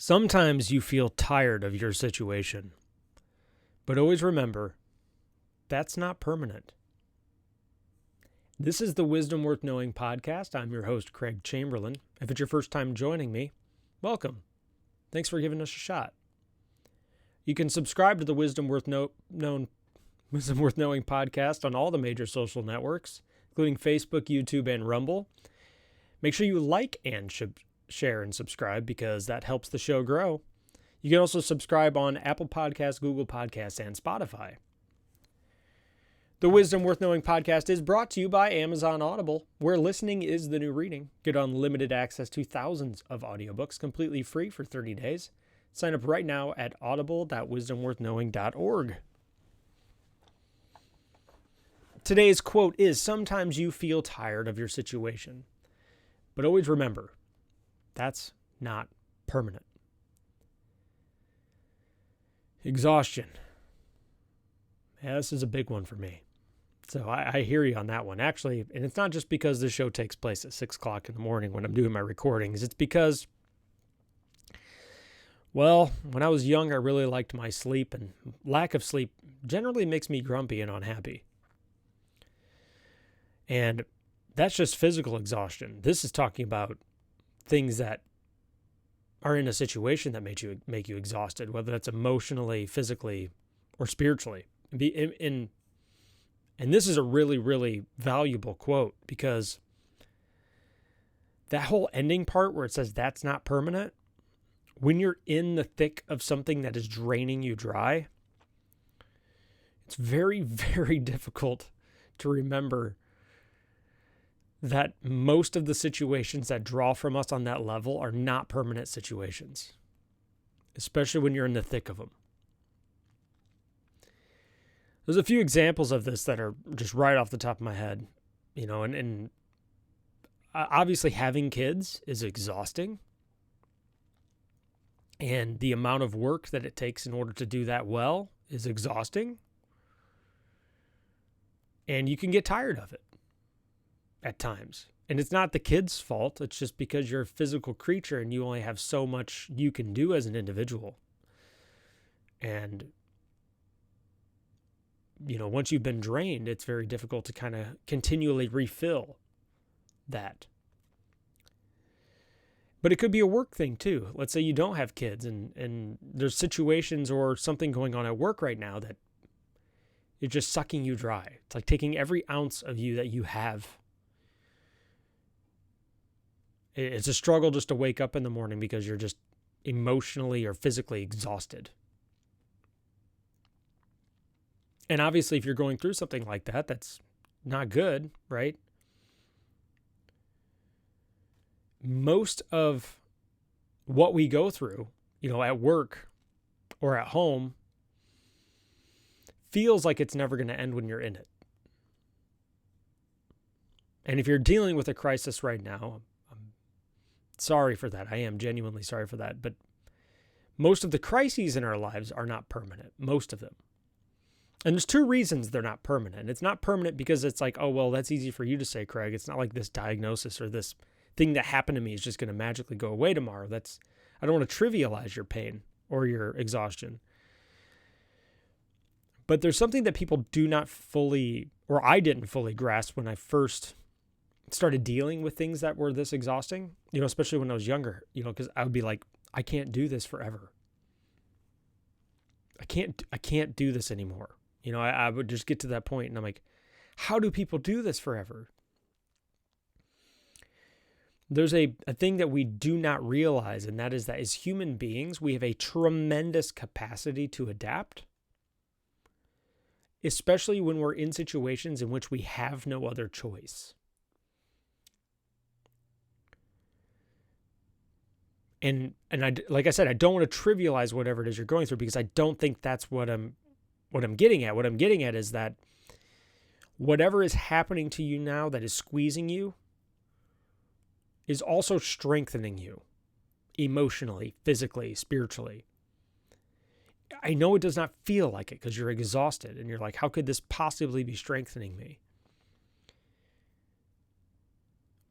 Sometimes you feel tired of your situation, but always remember, that's not permanent. This is the Wisdom Worth Knowing podcast. I'm your host, Craig Chamberlain. If it's your first time joining me, welcome. Thanks for giving us a shot. You can subscribe to the Wisdom Worth Knowing podcast on all the major social networks, including Facebook, YouTube, and Rumble. Make sure you like and share and subscribe because that helps the show grow. You can also subscribe on Apple Podcasts, Google Podcasts, and Spotify. The Wisdom Worth Knowing podcast is brought to you by Amazon Audible, where listening is the new reading. Get unlimited access to thousands of audiobooks completely free for 30 days. Sign up right now at audible.wisdomworthknowing.org. Today's quote is, "Sometimes you feel tired of your situation, but always remember, that's not permanent." Exhaustion. Yeah, this is a big one for me. So I hear you on that one. Actually, and it's not just because the show takes place at 6 o'clock in the morning when I'm doing my recordings. It's because, well, when I was young, I really liked my sleep, and lack of sleep generally makes me grumpy and unhappy. And that's just physical exhaustion. This is talking about things that are in a situation that make you exhausted, whether that's emotionally, physically, or spiritually. And this is a really, really valuable quote, because that whole ending part where it says that's not permanent, when you're in the thick of something that is draining you dry, it's very, very difficult to remember that most of the situations that draw from us on that level are not permanent situations, especially when you're in the thick of them. There's a few examples of this that are just right off the top of my head, and obviously having kids is exhausting, and the amount of work that it takes in order to do that well is exhausting, and you can get tired of it at times. And it's not the kid's fault. It's just because you're a physical creature and you only have so much you can do as an individual. And, once you've been drained, it's very difficult to kind of continually refill that. But it could be a work thing too. Let's say you don't have kids and there's situations or something going on at work right now that is just sucking you dry. It's like taking every ounce of you that you have. It's a struggle just to wake up in the morning because you're just emotionally or physically exhausted. And obviously, if you're going through something like that, that's not good, right? Most of what we go through, at work or at home, feels like it's never going to end when you're in it. And if you're dealing with a crisis right now, sorry for that. I am genuinely sorry for that. But most of the crises in our lives are not permanent. Most of them. And there's two reasons they're not permanent. It's not permanent because it's like, oh, well, that's easy for you to say, Craig. It's not like this diagnosis or this thing that happened to me is just going to magically go away tomorrow. I don't want to trivialize your pain or your exhaustion. But there's something that people do not fully, or I didn't fully grasp when I first started dealing with things that were this exhausting, especially when I was younger, because I would be like, I can't do this forever. I can't do this anymore. I would just get to that point and I'm like, how do people do this forever? There's a thing that we do not realize, and that is that as human beings, we have a tremendous capacity to adapt, especially when we're in situations in which we have no other choice. And like I said, I don't want to trivialize whatever it is you're going through, because I don't think that's what I'm getting at. What I'm getting at is that whatever is happening to you now that is squeezing you is also strengthening you emotionally, physically, spiritually. I know it does not feel like it because you're exhausted and you're like, how could this possibly be strengthening me?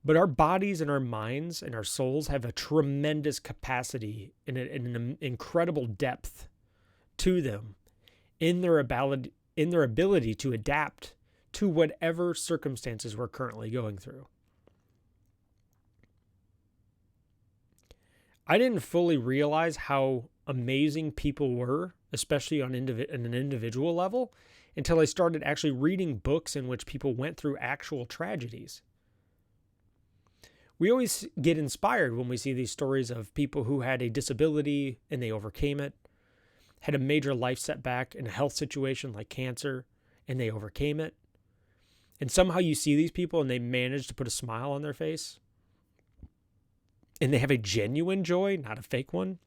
But our bodies and our minds and our souls have a tremendous capacity and an incredible depth to them in their ability to adapt to whatever circumstances we're currently going through. I didn't fully realize how amazing people were, especially on an individual level, until I started actually reading books in which people went through actual tragedies. We always get inspired when we see these stories of people who had a disability and they overcame it, had a major life setback in a health situation like cancer, and they overcame it. And somehow you see these people and they manage to put a smile on their face. And they have a genuine joy, not a fake one.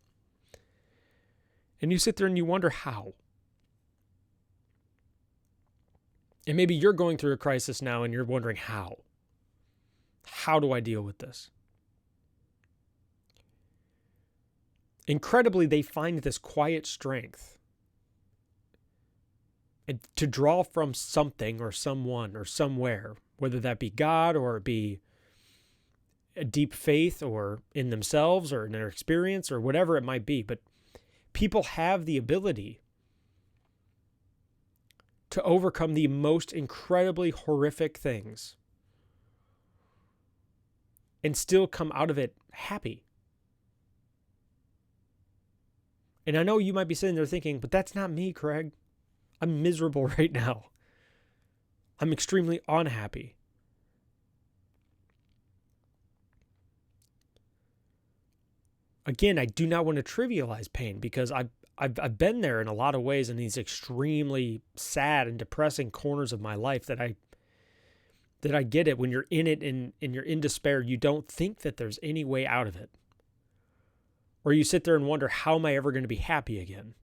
And you sit there and you wonder how. And maybe you're going through a crisis now and you're wondering how. How do I deal with this? Incredibly, they find this quiet strength and to draw from something or someone or somewhere, whether that be God or it be a deep faith or in themselves or in their experience or whatever it might be. But people have the ability to overcome the most incredibly horrific things and still come out of it happy. And I know you might be sitting there thinking, but that's not me, Craig. I'm miserable right now. I'm extremely unhappy. Again, I do not want to trivialize pain because I've been there in a lot of ways in these extremely sad and depressing corners of my life that I get it. When you're in it and you're in despair, you don't think that there's any way out of it. Or you sit there and wonder, how am I ever going to be happy again?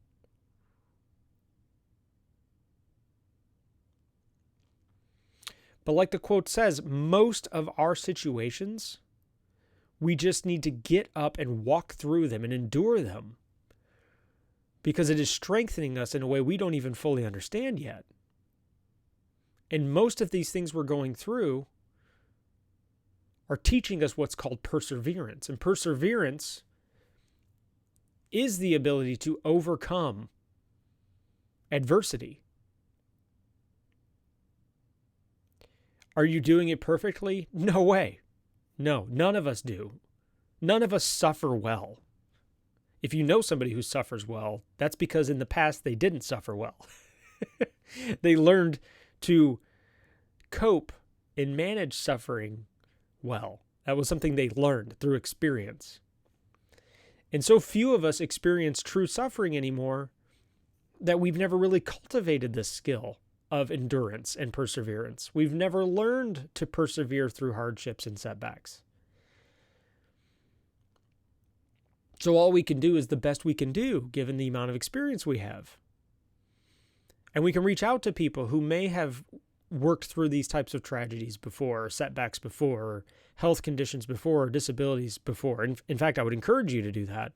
But like the quote says, most of our situations, we just need to get up and walk through them and endure them because it is strengthening us in a way we don't even fully understand yet. And most of these things we're going through are teaching us what's called perseverance. And perseverance is the ability to overcome adversity. Are you doing it perfectly? No way. No, none of us do. None of us suffer well. If you know somebody who suffers well, that's because in the past they didn't suffer well. They learned to cope and manage suffering well. That was something they learned through experience. And so few of us experience true suffering anymore that we've never really cultivated this skill of endurance and perseverance. We've never learned to persevere through hardships and setbacks. So all we can do is the best we can do given the amount of experience we have. And we can reach out to people who may have worked through these types of tragedies before, or setbacks before, or health conditions before, or disabilities before. In fact, I would encourage you to do that.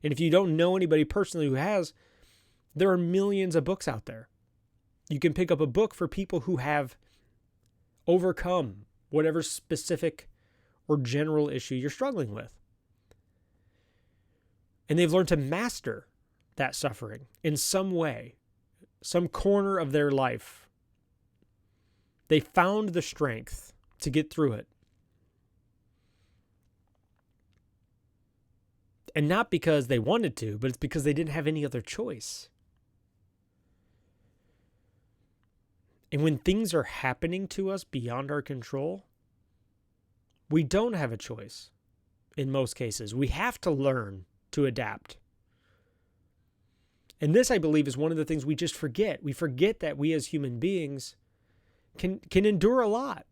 And if you don't know anybody personally who has, there are millions of books out there. You can pick up a book for people who have overcome whatever specific or general issue you're struggling with. And they've learned to master that suffering in some way, some corner of their life. They found the strength to get through it. And not because they wanted to, but it's because they didn't have any other choice. And when things are happening to us beyond our control, we don't have a choice in most cases. We have to learn to adapt. And this, I believe, is one of the things we just forget. We forget that we as human beings can endure a lot.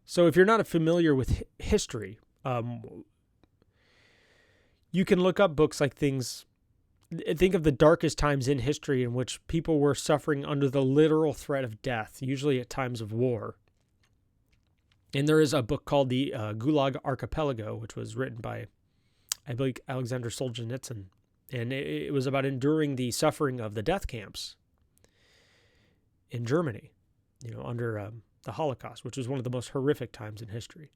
So if you're not familiar with history, you can look up books like think of the darkest times in history in which people were suffering under the literal threat of death, usually at times of war. And there is a book called the Gulag Archipelago, which was written by, I believe, Alexander Solzhenitsyn. And it was about enduring the suffering of the death camps. in Germany, under the Holocaust, which was one of the most horrific times in history.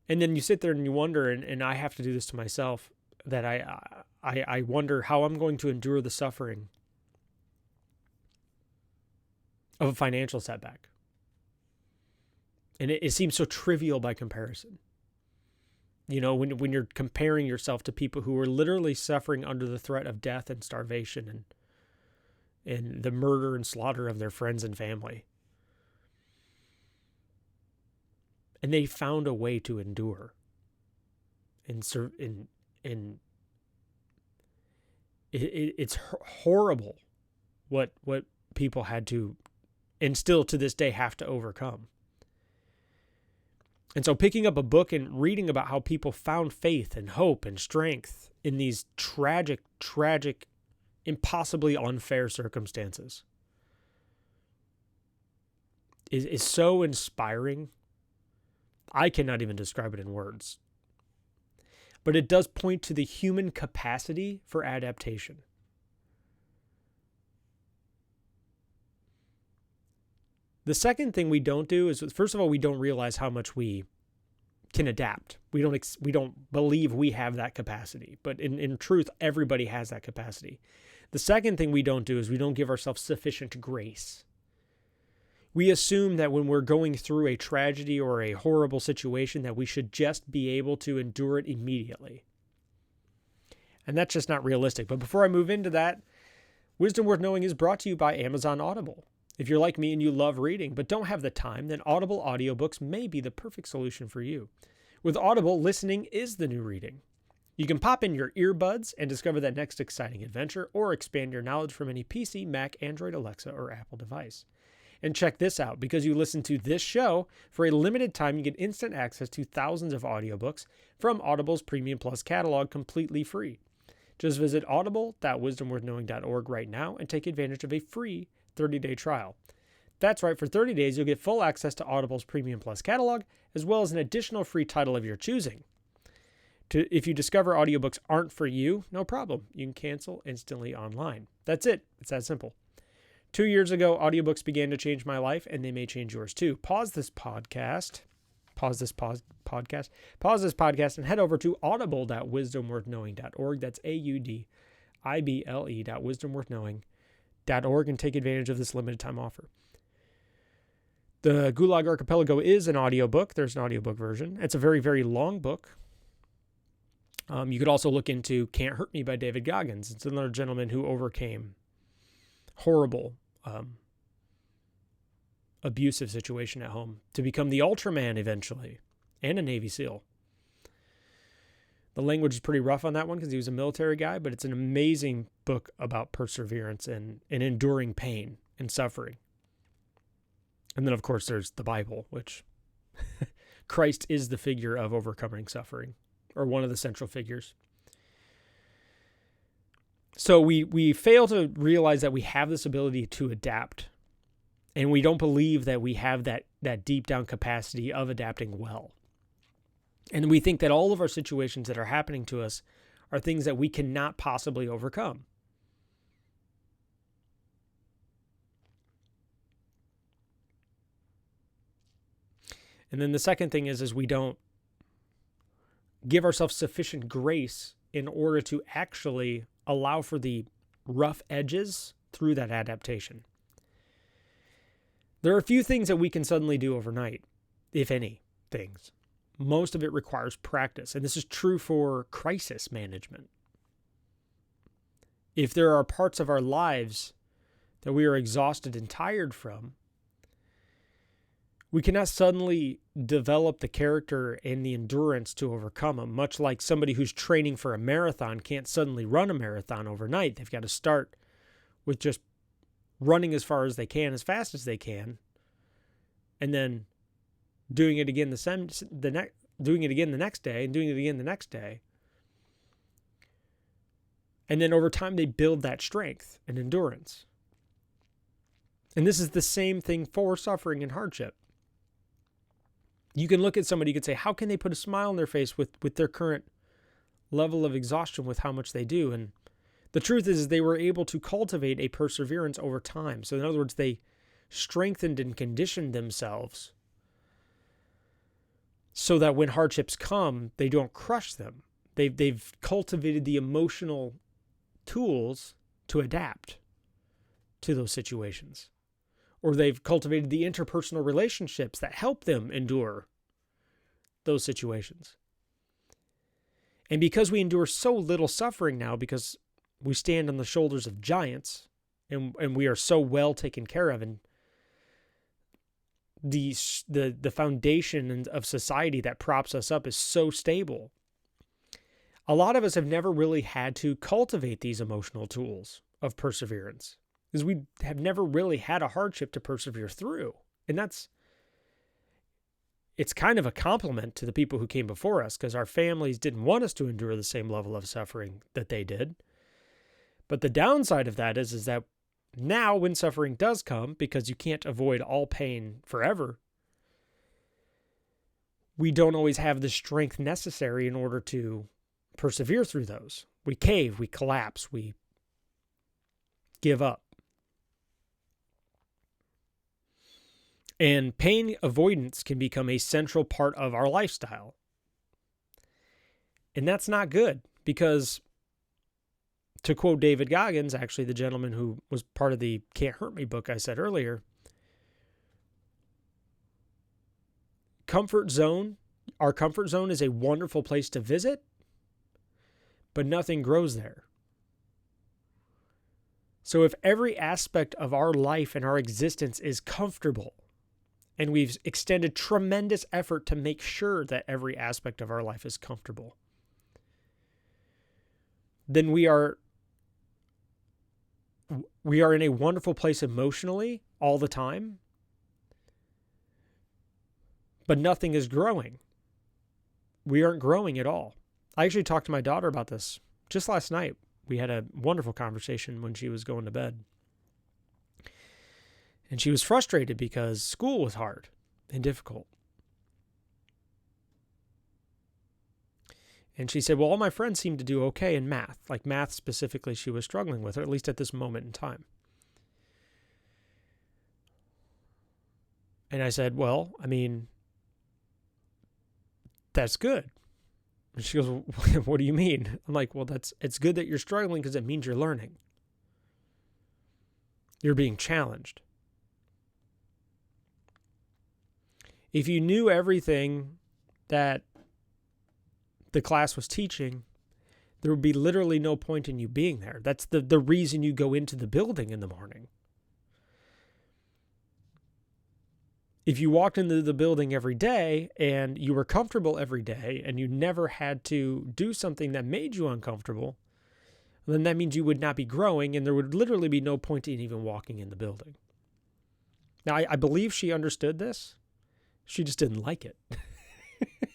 And then you sit there and you wonder, and I have to do this to myself, that I wonder how I'm going to endure the suffering of a financial setback. And it seems so trivial by comparison. When you're comparing yourself to people who are literally suffering under the threat of death and starvation and the murder and slaughter of their friends and family. And they found a way to endure. It's horrible what people had to, and still to this day have to, overcome. And so picking up a book and reading about how people found faith and hope and strength in these tragic, impossibly unfair circumstances is so inspiring. I cannot even describe it in words. But it does point to the human capacity for adaptation. The second thing we don't do is, first of all, we don't realize how much we can adapt. We don't believe we have that capacity. But in truth, everybody has that capacity. The second thing we don't do is we don't give ourselves sufficient grace. We assume that when we're going through a tragedy or a horrible situation that we should just be able to endure it immediately. And that's just not realistic. But before I move into that, Wisdom Worth Knowing is brought to you by Amazon Audible. If you're like me and you love reading but don't have the time, then Audible audiobooks may be the perfect solution for you. With Audible, listening is the new reading. You can pop in your earbuds and discover that next exciting adventure, or expand your knowledge from any PC, Mac, Android, Alexa, or Apple device. And check this out, because you listen to this show, for a limited time you get instant access to thousands of audiobooks from Audible's Premium Plus catalog completely free. Just visit audible.wisdomworthknowing.org right now and take advantage of a free 30-day trial. That's right, for 30 days you'll get full access to Audible's Premium Plus catalog, as well as an additional free title of your choosing. If you discover audiobooks aren't for you, no problem. You can cancel instantly online. That's it. It's that simple. 2 years ago, audiobooks began to change my life, and they may change yours too. Pause this podcast, and head over to audible.wisdomworthknowing.org. That's audible.wisdomworthknowing.org and take advantage of this limited time offer. The Gulag Archipelago is an audiobook. There's an audiobook version. It's a very, very long book. You could also look into Can't Hurt Me by David Goggins. It's another gentleman who overcame horrible, abusive situation at home to become the Ultraman eventually, and a Navy SEAL. The language is pretty rough on that one because he was a military guy, but it's an amazing book about perseverance and enduring pain and suffering. And then, of course, there's the Bible, which Christ is the figure of overcoming suffering, or one of the central figures. So we fail to realize that we have this ability to adapt, and we don't believe that we have that deep down capacity of adapting well. And we think that all of our situations that are happening to us are things that we cannot possibly overcome. And then the second thing is we don't give ourselves sufficient grace in order to actually allow for the rough edges through that adaptation. There are a few things that we can suddenly do overnight, if any things. Most of it requires practice, and this is true for crisis management. If there are parts of our lives that we are exhausted and tired from, we cannot suddenly develop the character and the endurance to overcome them, much like somebody who's training for a marathon can't suddenly run a marathon overnight. They've got to start with just running as far as they can, as fast as they can, and then doing it again doing it again the next day, and doing it again the next day. And then over time, they build that strength and endurance. And this is the same thing for suffering and hardship. You can look at somebody, you could say, how can they put a smile on their face with their current level of exhaustion with how much they do? And The truth is they were able to cultivate a perseverance over time. So in other words, they strengthened and conditioned themselves so that when hardships come, they don't crush them. They've cultivated the emotional tools to adapt to those situations. Or they've cultivated the interpersonal relationships that help them endure those situations. And because we endure so little suffering now, because we stand on the shoulders of giants and we are so well taken care of, and the foundation of society that props us up is so stable, a lot of us have never really had to cultivate these emotional tools of perseverance because we have never really had a hardship to persevere through. And it's kind of a compliment to the people who came before us because our families didn't want us to endure the same level of suffering that they did. But the downside of that is that now when suffering does come, because you can't avoid all pain forever, we don't always have the strength necessary in order to persevere through those. We cave, we collapse, we give up. And pain avoidance can become a central part of our lifestyle. And that's not good because, to quote David Goggins, actually the gentleman who was part of the Can't Hurt Me book I said earlier, our comfort zone is a wonderful place to visit, but nothing grows there. So if every aspect of our life and our existence is comfortable, and we've extended tremendous effort to make sure that every aspect of our life is comfortable, then we are in a wonderful place emotionally all the time, but nothing is growing. We aren't growing at all. I actually talked to my daughter about this just last night. We had a wonderful conversation when she was going to bed. And she was frustrated because school was hard and difficult. And she said, well, all my friends seem to do okay in math. Like math specifically, she was struggling with, or at least at this moment in time. And I said, well, I mean, that's good. And she goes, what do you mean? I'm like, well, it's good that you're struggling because it means you're learning. You're being challenged. If you knew everything that the class was teaching, there would be literally no point in you being there. That's the reason you go into the building in the morning. If you walked into the building every day and you were comfortable every day and you never had to do something that made you uncomfortable, then that means you would not be growing and there would literally be no point in even walking in the building. Now, I believe she understood this. She just didn't like it.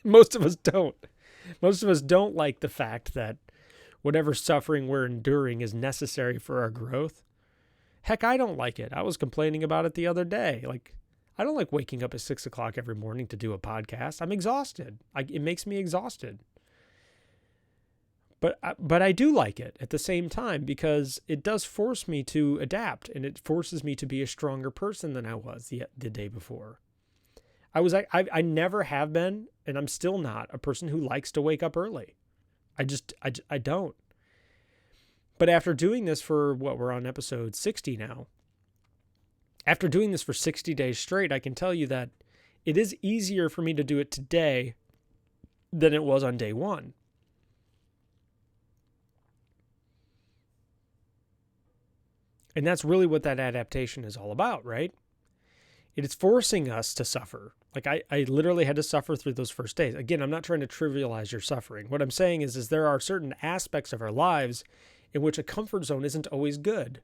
Most of us don't. Most of us don't like the fact that whatever suffering we're enduring is necessary for our growth. Heck, I don't like it. I was complaining about it the other day. I don't like waking up at 6 o'clock every morning to do a podcast. I'm exhausted. It makes me exhausted. But I do like it at the same time because it does force me to adapt and it forces me to be a stronger person than I was the day before. I never have been, and I'm still not, a person who likes to wake up early. I don't. But after doing this for, we're on episode 60 now. After doing this for 60 days straight, I can tell you that it is easier for me to do it today than it was on day one. And that's really what that adaptation is all about, right? It is forcing us to suffer. I literally had to suffer through those first days. Again, I'm not trying to trivialize your suffering. What I'm saying is there are certain aspects of our lives in which a comfort zone isn't always good.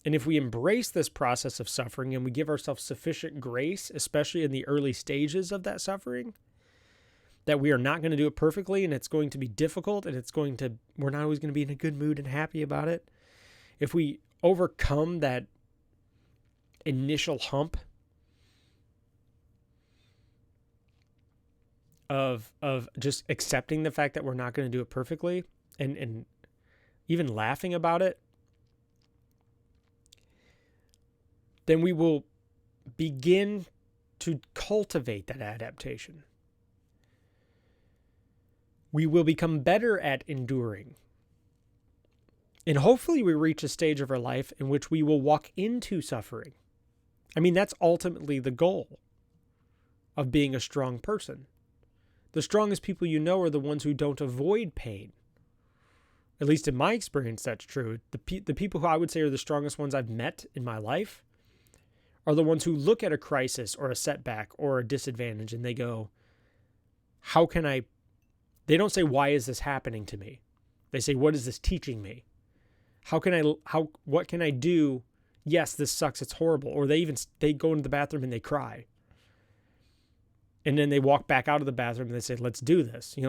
And if we embrace this process of suffering and we give ourselves sufficient grace, especially in the early stages of that suffering, that we are not going to do it perfectly and it's going to be difficult and we're not always going to be in a good mood and happy about it. If we overcome that initial hump of just accepting the fact that we're not going to do it perfectly and even laughing about it, then we will begin to cultivate that adaptation. We will become better at enduring. And hopefully we reach a stage of our life in which we will walk into suffering. I mean, that's ultimately the goal of being a strong person. The strongest people you know are the ones who don't avoid pain. At least in my experience, that's true. The people who I would say are the strongest ones I've met in my life are the ones who look at a crisis or a setback or a disadvantage and they go, how can I... They don't say, why is this happening to me? They say, what is this teaching me? What can I do? Yes, this sucks. It's horrible. Or they go into the bathroom and they cry. And then they walk back out of the bathroom and they say, let's do this. They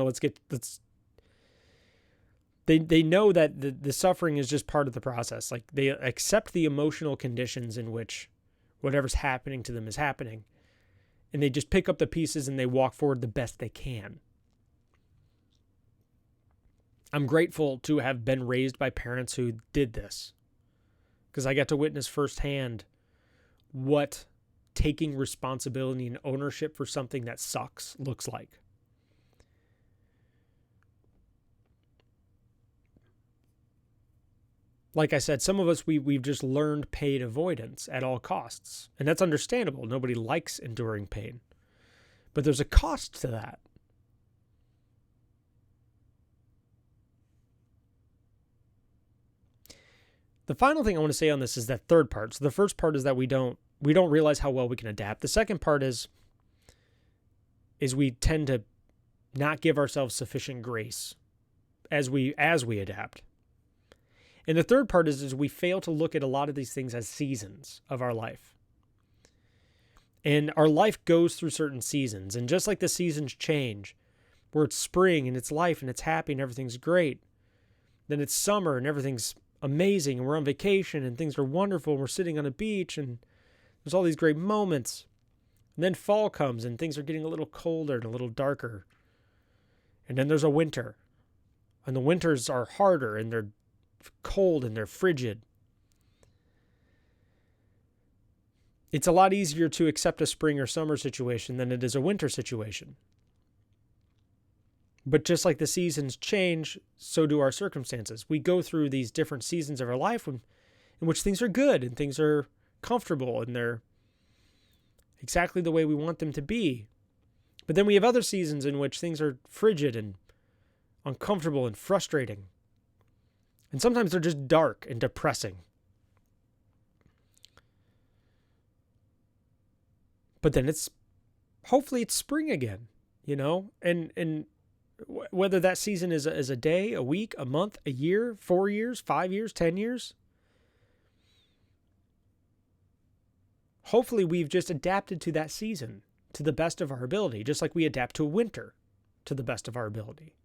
know that the suffering is just part of the process. Like, they accept the emotional conditions in which whatever's happening to them is happening. And they just pick up the pieces and they walk forward the best they can. I'm grateful to have been raised by parents who did this, because I got to witness firsthand what taking responsibility and ownership for something that sucks looks like. Like I said, some of us, we've just learned pain avoidance at all costs. And that's understandable. Nobody likes enduring pain. But there's a cost to that. The final thing I want to say on this is that third part. So the first part is that we don't realize how well we can adapt. The second part is we tend to not give ourselves sufficient grace as we adapt. And the third part is we fail to look at a lot of these things as seasons of our life. And our life goes through certain seasons. And just like the seasons change, where it's spring and it's life and it's happy and everything's great, then it's summer and everything's amazing and we're on vacation and things are wonderful and we're sitting on a beach and there's all these great moments. And then fall comes and things are getting a little colder and a little darker. And then there's a winter. And the winters are harder and they're cold and they're frigid. It's a lot easier to accept a spring or summer situation than it is a winter situation. But just like the seasons change, so do our circumstances. We go through these different seasons of our life in which things are good and things are comfortable and they're exactly the way we want them to be. But then we have other seasons in which things are frigid and uncomfortable and frustrating. And sometimes they're just dark and depressing. But then hopefully it's spring again, and whether that season is a day, a week, a month, a year, 4 years, 5 years, 10 years. Hopefully we've just adapted to that season to the best of our ability, just like we adapt to winter to the best of our ability.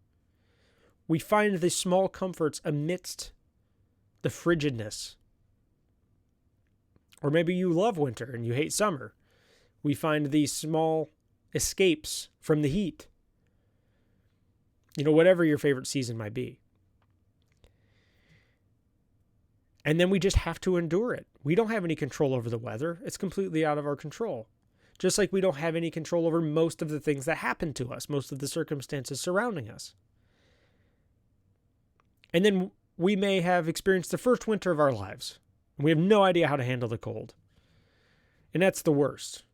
We find the small comforts amidst the frigidness. Or maybe you love winter and you hate summer. We find these small escapes from the heat. Whatever your favorite season might be. And then we just have to endure it. We don't have any control over the weather. It's completely out of our control. Just like we don't have any control over most of the things that happen to us, most of the circumstances surrounding us. And then we may have experienced the first winter of our lives. And we have no idea how to handle the cold. And that's the worst.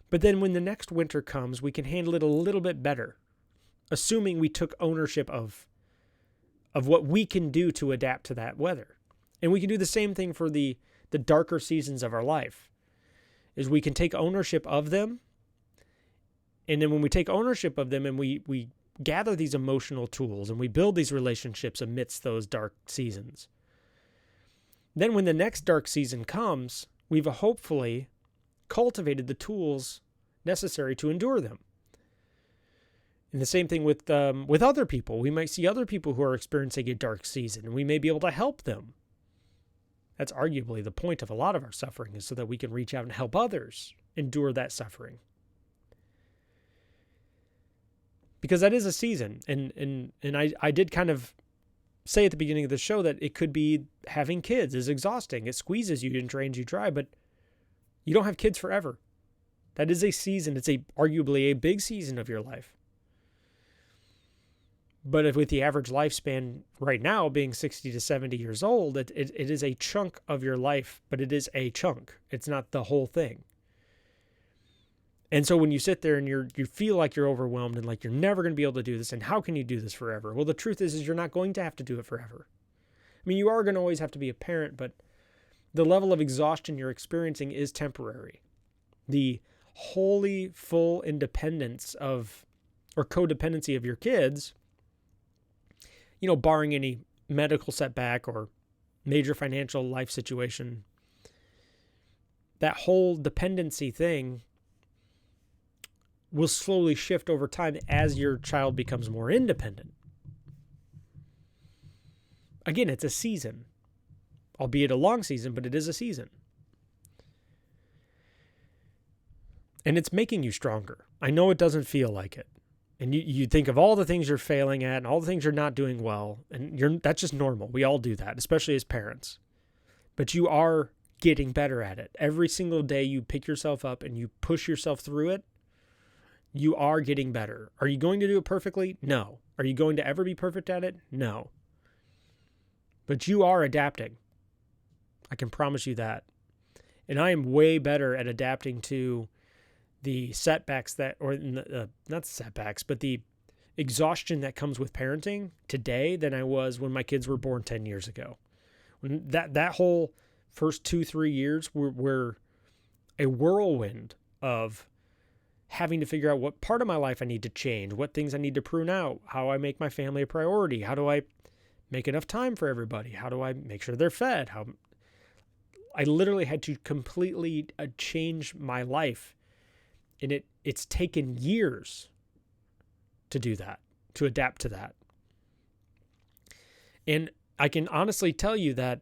But then when the next winter comes, we can handle it a little bit better, assuming we took ownership of what we can do to adapt to that weather. And we can do the same thing for the darker seasons of our life, is we can take ownership of them. And then when we take ownership of them and we gather these emotional tools and we build these relationships amidst those dark seasons, then when the next dark season comes, we've hopefully cultivated the tools necessary to endure them. And the same thing with other people. We might see other people who are experiencing a dark season, and we may be able to help them. That's arguably the point of a lot of our suffering, is so that we can reach out and help others endure that suffering. Because that is a season, and I did kind of say at the beginning of the show that it could be having kids is exhausting. It squeezes you and drains you dry, but you don't have kids forever. That is a season. It's arguably a big season of your life. But if with the average lifespan right now being 60 to 70 years old, it is a chunk of your life, but it is a chunk. It's not the whole thing. And so when you sit there and you feel like you're overwhelmed and like you're never going to be able to do this, and how can you do this forever? Well, the truth is you're not going to have to do it forever. I mean, you are going to always have to be a parent, but the level of exhaustion you're experiencing is temporary. The wholly full independence of, or codependency of your kids, barring any medical setback or major financial life situation, that whole dependency thing will slowly shift over time as your child becomes more independent. Again, it's a season, albeit a long season, but it is a season. And it's making you stronger. I know it doesn't feel like it. And you think of all the things you're failing at and all the things you're not doing well. And that's just normal. We all do that, especially as parents. But you are getting better at it. Every single day you pick yourself up and you push yourself through it, you are getting better. Are you going to do it perfectly? No. Are you going to ever be perfect at it? No. But you are adapting. I can promise you that. And I am way better at adapting to the setbacks not setbacks, but the exhaustion that comes with parenting today than I was when my kids were born 10 years ago. When that whole first 2-3 years were a whirlwind of having to figure out what part of my life I need to change, what things I need to prune out, how I make my family a priority, how do I make enough time for everybody, how do I make sure they're fed, I literally had to completely change my life. And it's taken years to do that, to adapt to that. And I can honestly tell you that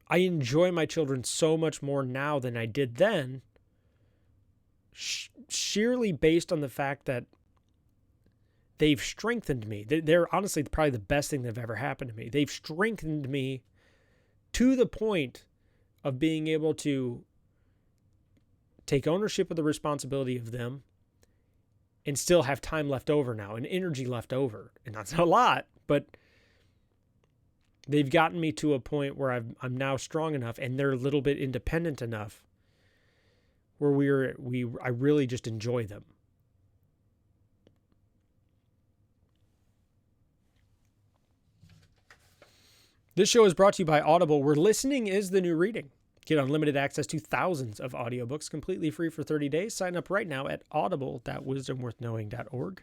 I enjoy my children so much more now than I did then, sheerly based on the fact that they've strengthened me. They're honestly probably the best thing that have ever happened to me. They've strengthened me to the point of being able to take ownership of the responsibility of them and still have time left over now and energy left over. And that's not a lot, but they've gotten me to a point where I'm now strong enough and they're a little bit independent enough where I really just enjoy them. This show is brought to you by Audible, where listening is the new reading. Get unlimited access to thousands of audiobooks completely free for 30 days. Sign up right now at audible.wisdomworthknowing.org.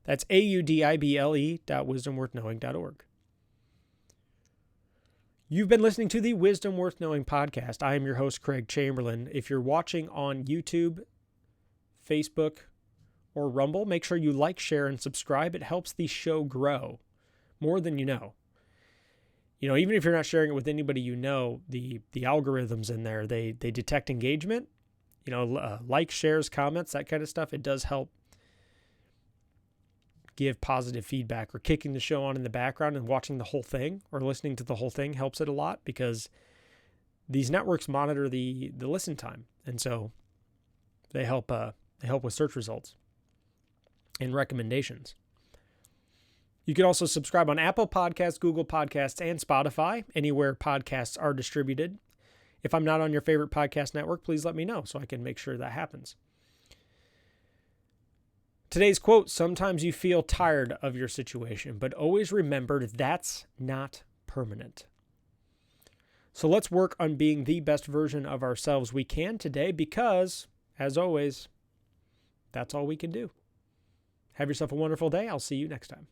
That's audible.wisdomworthknowing.org. You've been listening to the Wisdom Worth Knowing podcast. I am your host, Craig Chamberlain. If you're watching on YouTube, Facebook, or Rumble, make sure you like, share, and subscribe. It helps the show grow more than you know. Even if you're not sharing it with anybody the algorithms in there, they detect engagement, likes, shares, comments, that kind of stuff. It does help give positive feedback, or kicking the show on in the background and watching the whole thing or listening to the whole thing helps it a lot, because these networks monitor the listen time. And so they help with search results and recommendations. You can also subscribe on Apple Podcasts, Google Podcasts, and Spotify, anywhere podcasts are distributed. If I'm not on your favorite podcast network, please let me know so I can make sure that happens. Today's quote: sometimes you feel tired of your situation, but always remember that's not permanent. So let's work on being the best version of ourselves we can today, because, as always, that's all we can do. Have yourself a wonderful day. I'll see you next time.